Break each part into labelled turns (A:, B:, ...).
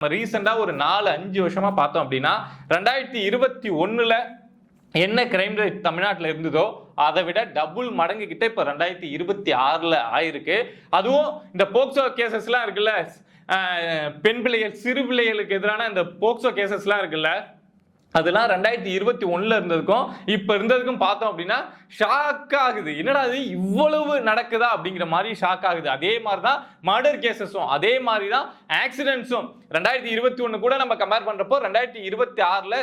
A: ரீசெண்டா ஒரு 4-5 வருஷமா பார்த்தோம் அப்படின்னா 2021ல என்ன கிரைம் ரேட் தமிழ்நாட்டில் இருந்ததோ அதை விட டபுள் மடங்கு கிட்ட இப்ப 2026ல ஆயிருக்கு. அதுவும் இந்த போக்சோ கேசஸ்லாம் இருக்குல்ல, பெண் பிள்ளைகள் சிறு பிள்ளைகளுக்கு எதிரான இந்த போக்சோ கேசஸ்லாம் இருக்குல்ல, அதெல்லாம் 2021ல இருந்ததுக்கும் இப்ப இருந்ததுக்கும் பார்த்தோம் அப்படின்னா ஷாக் ஆகுது. என்னடா இது இவ்வளவு நடக்குதா அப்படிங்கிற மாதிரி ஷாக் ஆகுது. அதே மாதிரிதான் மர்டர் கேசஸும், அதே மாதிரிதான் ஆக்சிடென்ட்ஸும் 2021 கூட நம்ம கம்பேர் பண்றப்போ 2026ல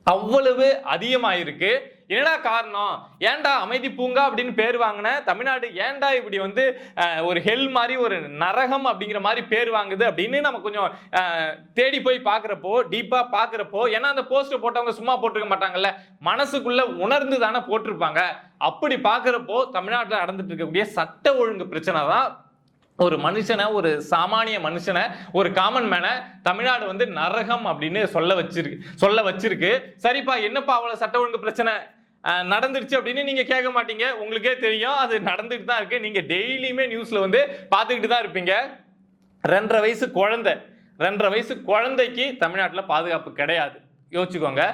A: அவ்வளவு அதிகமாயிருக்கு. என்னடா காரணம்? ஏன்டா அமைதி பூங்கா அப்படின்னு பேர் வாங்கின தமிழ்நாடு ஏன்டா இப்படி வந்து ஒரு ஹெல் மாதிரி ஒரு நரகம் அப்படிங்கிற மாதிரி பேர் வாங்குது அப்படின்னு நம்ம கொஞ்சம் தேடி போய் பார்க்குறப்போ, டீப்பா பார்க்குறப்போ, ஏன்னா அந்த போஸ்டர் போட்டவங்க சும்மா போட்டிருக்க மாட்டாங்கல்ல, மனசுக்குள்ள உணர்ந்து தானே போட்டிருப்பாங்க. அப்படி பார்க்குறப்போ தமிழ்நாட்டில் நடந்துட்டு இருக்கக்கூடிய சட்ட ஒழுங்கு பிரச்சனை தான் ஒரு மனுஷனை, ஒரு சாமானிய மனுஷனை, ஒரு காமன் மேனை தமிழ்நாடு வந்து நரகம் அப்படின்னு சொல்ல வச்சிருக்கு. சரிப்பா, என்னப்பா அவ்வளவு சட்ட ஒழுங்கு பிரச்சனை நடந்துருச்சு அப்படின்னு நீங்க கேட்க மாட்டீங்க. உங்களுக்கே தெரியும் அது நடந்துட்டு தான் இருக்கு. நீங்க டெய்லியுமே நியூஸ்ல வந்து பார்த்துக்கிட்டு தான் இருப்பீங்க. 2.5 வயசு குழந்தைக்கு தமிழ்நாட்டில் பாதுகாப்பு கிடையாது. யோசிச்சுக்கோங்க.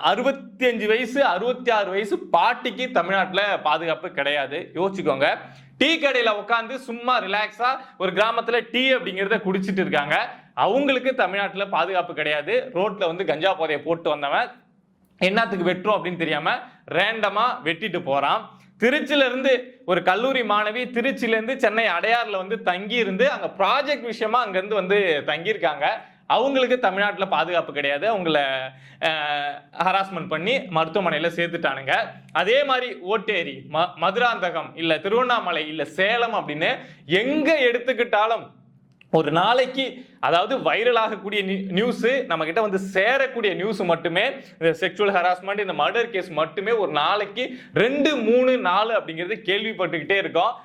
A: 65 வயசு 66 வயசு பாட்டிக்கு தமிழ்நாட்டில் பாதுகாப்பு கிடையாது. யோசிச்சுக்கோங்க. டீ கடையில உட்காந்து சும்மா ரிலாக்ஸா ஒரு கிராமத்துல டீ அப்படிங்கிறத குடிச்சிட்டு இருக்காங்க. அவங்களுக்கு தமிழ்நாட்டில் பாதுகாப்பு கிடையாது. ரோட்ல வந்து கஞ்சா போதையை போட்டு வந்தவன் என்னத்துக்கு வெட்டுறோம் அப்படின்னு தெரியாம ரேண்டமா வெட்டிட்டு போறான். திருச்சியில இருந்து ஒரு கல்லூரி மாணவி திருச்சியில இருந்து சென்னை அடையாறுல வந்து தங்கி இருந்து அங்க ப்ராஜெக்ட் விஷயமா அங்க இருந்து வந்து தங்கியிருக்காங்க. அவங்களுக்கு தமிழ்நாட்டில் பாதுகாப்பு கிடையாது. அவங்கள ஹராஸ்மெண்ட் பண்ணி மருத்துவமனையில் சேர்த்துட்டானுங்க. அதே மாதிரி ஓட்டேரி, மதுராந்தகம், இல்லை திருவண்ணாமலை, இல்லை சேலம் அப்படின்னு எங்க எடுத்துக்கிட்டாலும் ஒரு நாளைக்கு, அதாவது வைரல் ஆகக்கூடிய நியூஸ், நம்ம கிட்ட வந்து சேரக்கூடிய நியூஸ் மட்டுமே இந்த செக்ஷுவல் ஹராஸ்மெண்ட், இந்த மர்டர் கேஸ் மட்டுமே ஒரு நாளைக்கு 2, 3, 4 அப்படிங்கிறது கேள்விப்பட்டுக்கிட்டே இருக்கோம்.